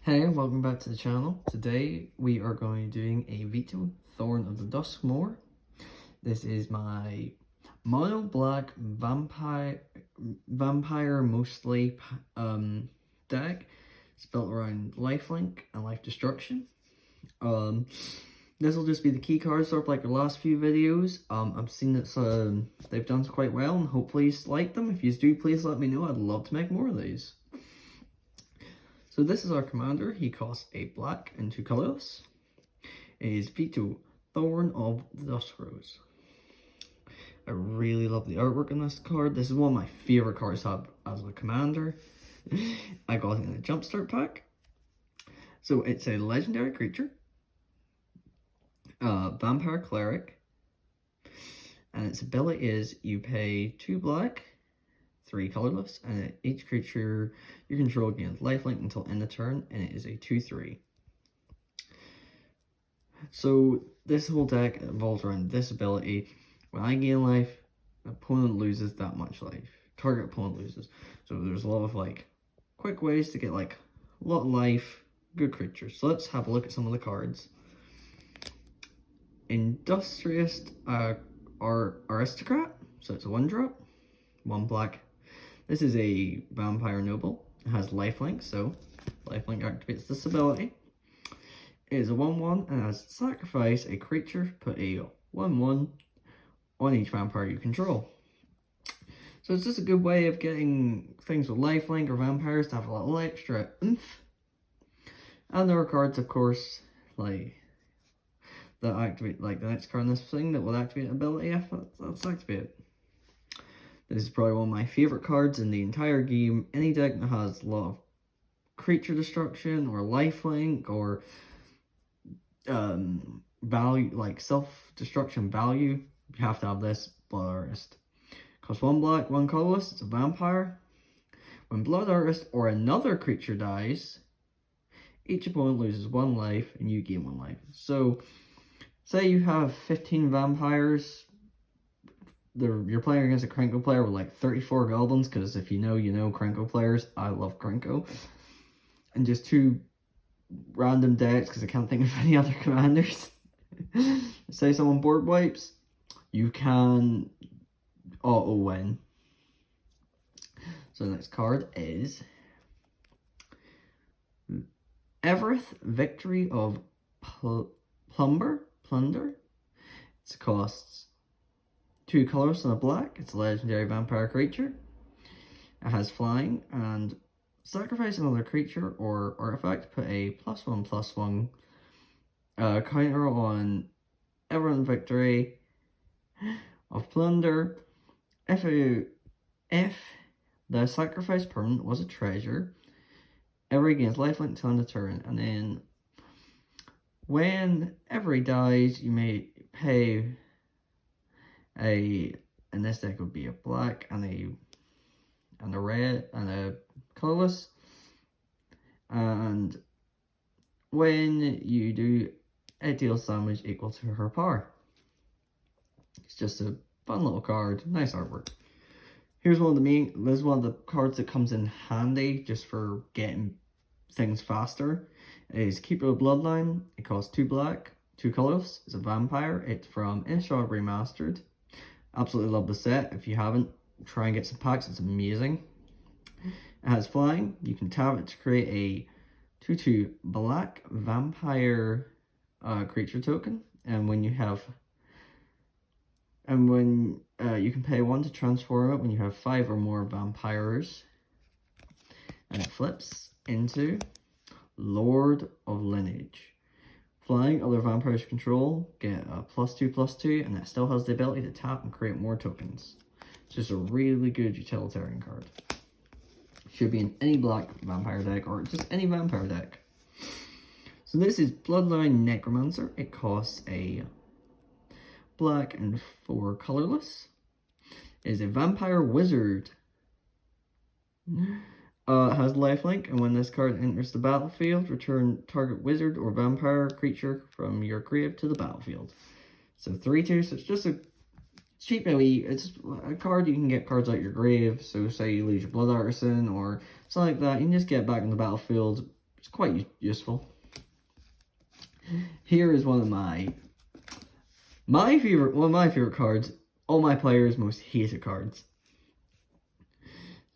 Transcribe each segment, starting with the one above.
Hey, welcome back to the channel. Today we are going to be doing a Vito Thorn of the Duskmoor. This is my mono black vampire mostly deck. It's built around lifelink and life destruction. This will just be the key cards, sort of like the last few videos. I've seen that they've done quite well, and hopefully you like them. If you do, please let me know. I'd love to make more of these. So this is our commander. He costs 8 black and 2 colorless. It is Vito Thorn of the Duskrose. I really love the artwork on this card. This is one of my favorite cards to have as a commander. I got it in a Jumpstart pack. So it's a legendary creature, vampire cleric, and its ability is you pay 2 black, 3 colorless, and each creature you control gains lifelink until end of turn, and it is a 2/3. So this whole deck revolves around this ability. When I gain life, the opponent loses that much life. Target opponent loses. So there's a lot of quick ways to get a lot of life, good creatures. So let's have a look at some of the cards. Industrious Aristocrat. So it's a 1-drop, 1 black. This is a vampire noble. It has lifelink, so lifelink activates this ability. It is a 1/1 and has sacrifice a creature, put a 1/1 on each vampire you control. So it's just a good way of getting things with lifelink or vampires to have a little extra oomph. And there are cards, of course, that activate, the next card in this thing that will activate ability after that's activated. This is probably one of my favorite cards in the entire game. Any deck that has a lot of creature destruction or lifelink or value, self-destruction value, you have to have this Blood Artist. Costs 1 black, 1 colorless. It's a vampire. When Blood Artist or another creature dies, each opponent loses 1 life and you gain 1 life. So, say you have 15 vampires. You're playing against a Krenko player with 34 goblins, because if you know, Krenko players. I love Krenko. And just 2 random decks, because I can't think of any other commanders. Say someone board wipes, you can auto win. So the next card is Evereth, Victory of Plunder. It costs 2 colors and a black. It's a legendary vampire creature. It has flying, and sacrifice another creature or artifact. Put a +1/+1 counter on Evereth, Victory of Plunder. If the sacrifice permanent was a treasure, Every gains lifelink until end of turn, and then when Every dies, you may pay in this deck would be a black and a red and a colorless, and when you do, it deals damage equal to her power. It's just a fun little card, nice artwork. Here's one of this is one of the cards that comes in handy just for getting things faster. It is Keeper of Bloodline. It costs 2 black, 2 colorless. It's a vampire. It's from Innistrad Remastered. Absolutely love the set. If you haven't, try and get some packs. It's amazing. It has flying. You can tap it to create a 2/2 black vampire creature token. And when you can pay 1 to transform it when you have 5 or more vampires. And it flips into Lord of Lineage. Flying, other vampires you control get a +2/+2, and it still has the ability to tap and create more tokens. It's just a really good utilitarian card. Should be in any black vampire deck, or just any vampire deck. So this is Bloodline Necromancer. It costs a black and 4 colorless. It is a vampire wizard. Has lifelink, and when this card enters the battlefield, return target wizard or vampire creature from your grave to the battlefield. So 3/2, so it's just a cheap it's a card you can get cards out your grave. So say you lose your Blood Artisan or something like that, you can just get back in the battlefield, it's quite useful. Here is one of my favorite cards. All my players' most hated cards.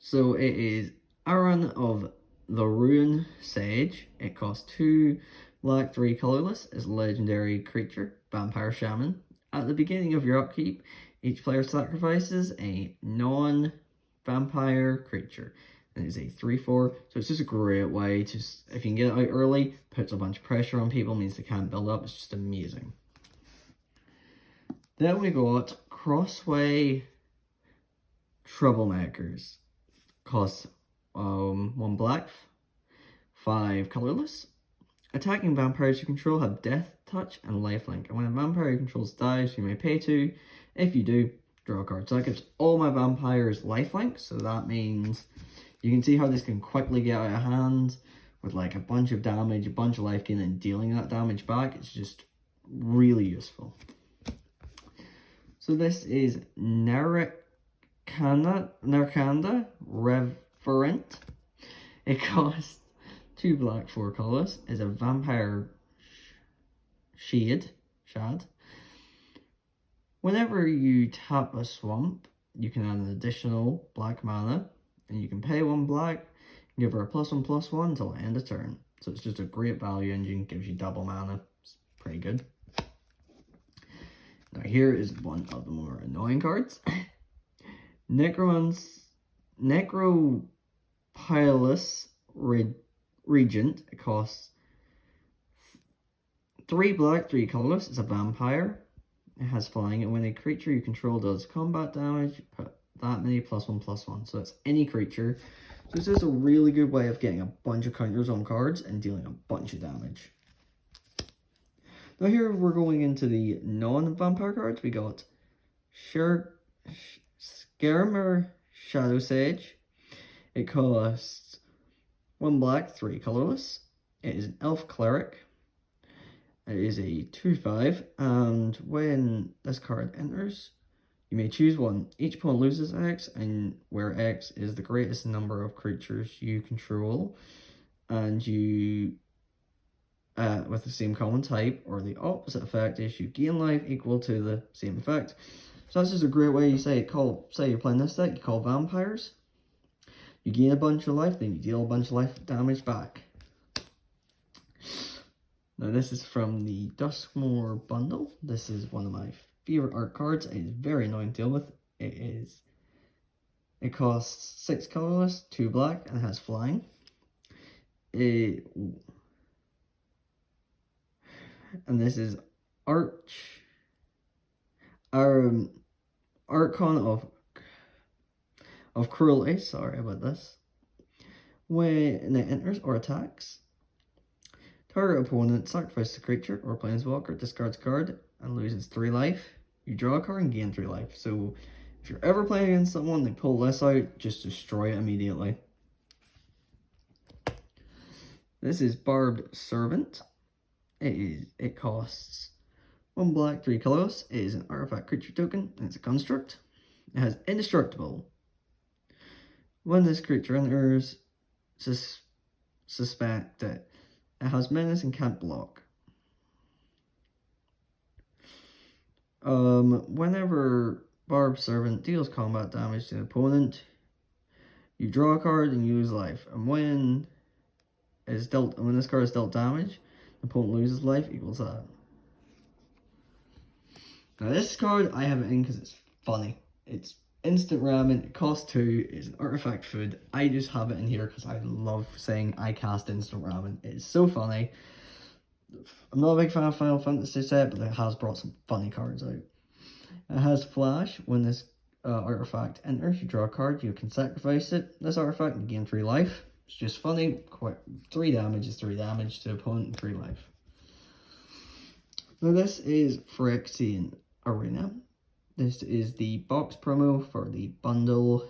So it is Aran of the Ruin Sage. It costs 2 black, 3 colorless. It's a legendary creature, Vampire Shaman. At the beginning of your upkeep, each player sacrifices a non-vampire creature. And it's a 3/4, so it's just a great way to, if you can get it out early, puts a bunch of pressure on people, means they can't build up. It's just amazing. Then we got Crossway Troublemakers. Costs 1 black, 5 colorless. Attacking vampires you control have Death Touch and Lifelink, and when a vampire you control dies, you may pay 2. If you do, draw a card. So that gives all my vampires lifelink, so that means you can see how this can quickly get out of hand with like a bunch of damage, a bunch of life gain, and dealing that damage back. It's just really useful. So this is Narkanda Reverent. It costs 2 black, 4 colorless. Is a vampire shad. Whenever you tap a swamp, you can add an additional black mana, and you can pay 1 black, and give her a +1/+1 until the end of turn. So it's just a great value engine, gives you double mana. It's pretty good. Now here is one of the more annoying cards. Necropilus Regent. It costs 3 black, 3 colorless. It's a vampire. It has flying, and when a creature you control does combat damage, put that many +1/+1. So it's any creature. So this is a really good way of getting a bunch of counters on cards and dealing a bunch of damage. Now here we're going into the non-vampire cards. We got Skirmir Shadowsage. It costs 1 black, 3 colorless. It is an elf cleric. It is a 2/5, and when this card enters, you may choose one. Each opponent loses X, and where X is the greatest number of creatures you control, and you with the same common type, or the opposite effect is you gain life equal to the same effect. So that's just a great way. You say you're playing this deck, you call vampires, you gain a bunch of life, then you deal a bunch of life damage back. Now this is from the Duskmoor bundle. This is one of my favorite art cards. It is very annoying to deal with. It costs 6 colorless, 2 black, and it has flying. And this is Archon of Cruelty. Sorry about this. When it enters or attacks, target opponent sacrifices a creature or planeswalker, discards a card, and loses 3 life. You draw a card and gain 3 life. So if you're ever playing against someone, they pull this out, just destroy it immediately. This is Barbed Servant. It costs 1 black, 3 colorless. It is an artifact creature token, and it's a construct. It has indestructible. When this creature enters, suspect that it has menace and can't block. Whenever Barbed Servant deals combat damage to an opponent, you draw a card and you lose life. And when this card is dealt damage, the opponent loses life equals that. Now this card, I have it in because it's funny. It's instant ramen, it costs 2, it's an artifact food. I just have it in here because I love saying I cast instant ramen. It's so funny. I'm not a big fan of Final Fantasy set, but it has brought some funny cards out. It has flash. When this artifact enters, you draw a card, you can sacrifice it. This artifact and gain 3 life. It's just funny. 3 damage is 3 damage to the opponent and 3 life. Now this is Phyrexian Arena. This is the box promo for the bundle,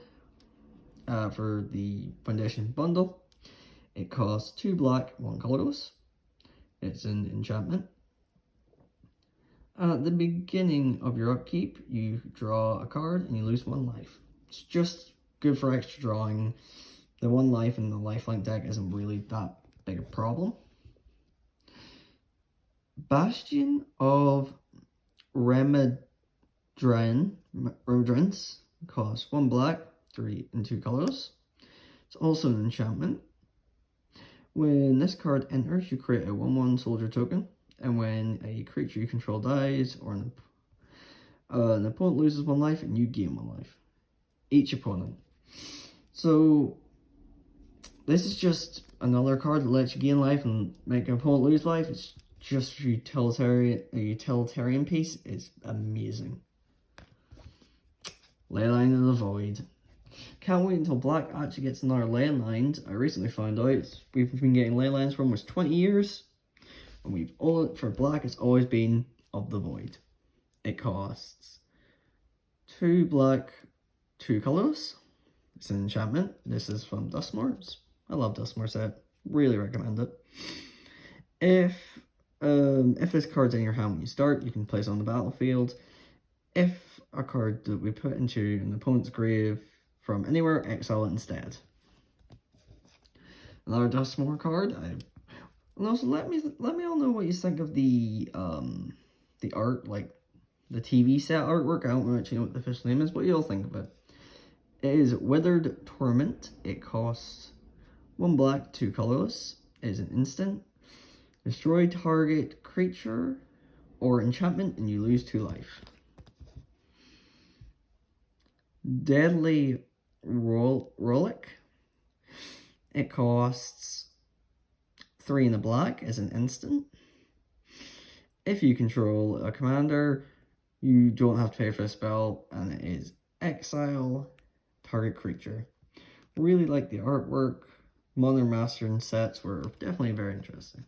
for the Foundation bundle. It costs 2 black, 1 colorless. It's an enchantment. At the beginning of your upkeep, you draw a card and you lose 1 life. It's just good for extra drawing. The 1 life in the lifelink deck isn't really that bigger problem. Bastion of Remedrance costs 1 black, 3 and 2 colorless. It's also an enchantment. When this card enters, you create a 1/1 soldier token, and when a creature you control dies or an opponent loses 1 life and you gain 1 life. Each opponent. So this is just another card that lets you gain life and make an opponent lose life. It's just a utilitarian piece. It's amazing. Leyline of the Void. Can't wait until Black actually gets another Leyline. I recently found out we've been getting Leylines for almost 20 years. And for Black, it's always been of the Void. It costs 2 black, 2 colorless. It's an enchantment. This is from Duskmoor. I love Duskmoor set. Really recommend it. If this card's in your hand when you start, you can place it on the battlefield. If a card that we put into an opponent's grave from anywhere, exile it instead. Another Duskmoor card. And also, let me all know what you think of the art, like the TV set artwork. I don't actually know what the official name is. What do you all think of it? It is Withered Torment. It costs 1 black, 2 colorless. It is an instant. Destroy target creature or enchantment and you lose 2 life. Deadly Relic. It costs 3 in the black as an instant. If you control a commander, you don't have to pay for a spell, and it is exile target creature. Really like the artwork. Modern Mastering sets were definitely very interesting.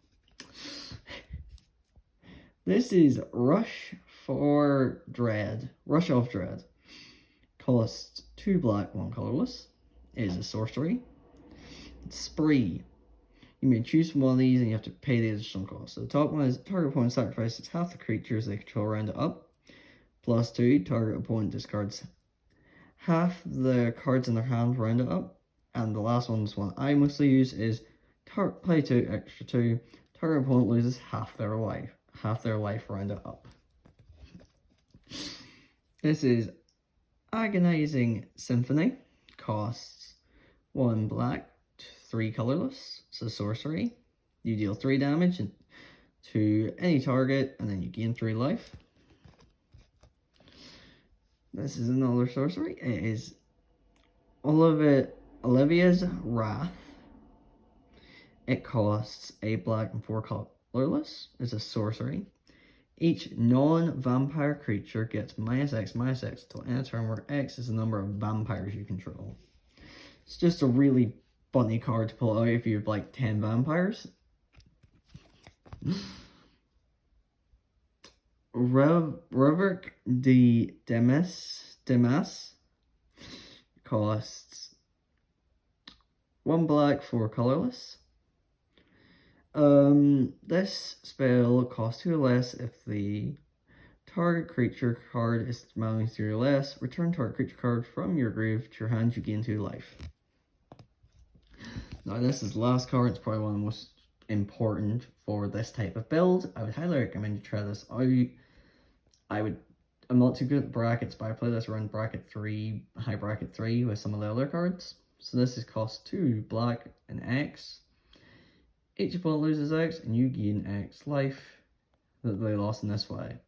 This is Rush of Dread. Costs 2 black, 1 colorless. It is a sorcery. It's Spree. You may choose from one of these and you have to pay the additional cost. So the top one is target opponent sacrifices half the creatures they control rounded up. +2, target opponent discards half the cards in their hand rounded up. And the last one I mostly use is play 2, extra 2. Target opponent loses half their life rounded up. This is Agonizing Symphony. Costs 1 black, 3 colorless. It's a sorcery. You deal 3 damage to any target, and then you gain 3 life. This is another sorcery. It is Olivia's Wrath. It costs 8 black and 4 colorless. It's a sorcery. Each non-vampire creature gets -X until end of turn, where X is the number of vampires you control. It's just a really funny card to pull out if you have like 10 vampires. Reverk de Demas costs 1 black, 4 colorless. This spell costs 2 less if the target creature card is -3 or less. Return target creature card from your grave to your hand, you gain 2 life. Now this is the last card. It's probably one of the most important for this type of build. I would highly recommend you try this out. I'm not too good at brackets, but I play this around bracket 3, high bracket 3 with some of the other cards. So this is cost 2 black and X. Each opponent loses X and you gain X life that they lost in this way.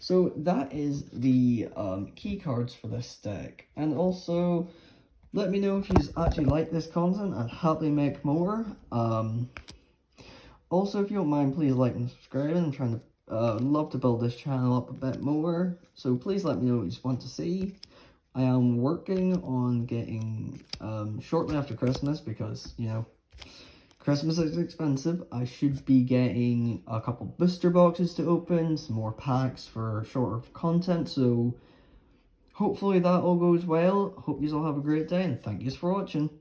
So that is the key cards for this deck. And also, let me know if you actually like this content. I'd happily make more. Also, if you don't mind, please like and subscribe. I'm trying to love to build this channel up a bit more. So please let me know what you want to see. I am working on getting shortly after Christmas, because you know Christmas is expensive. I should be getting a couple booster boxes to open, some more packs for shorter content, so hopefully that all goes well. Hope you all have a great day, and thank you for watching.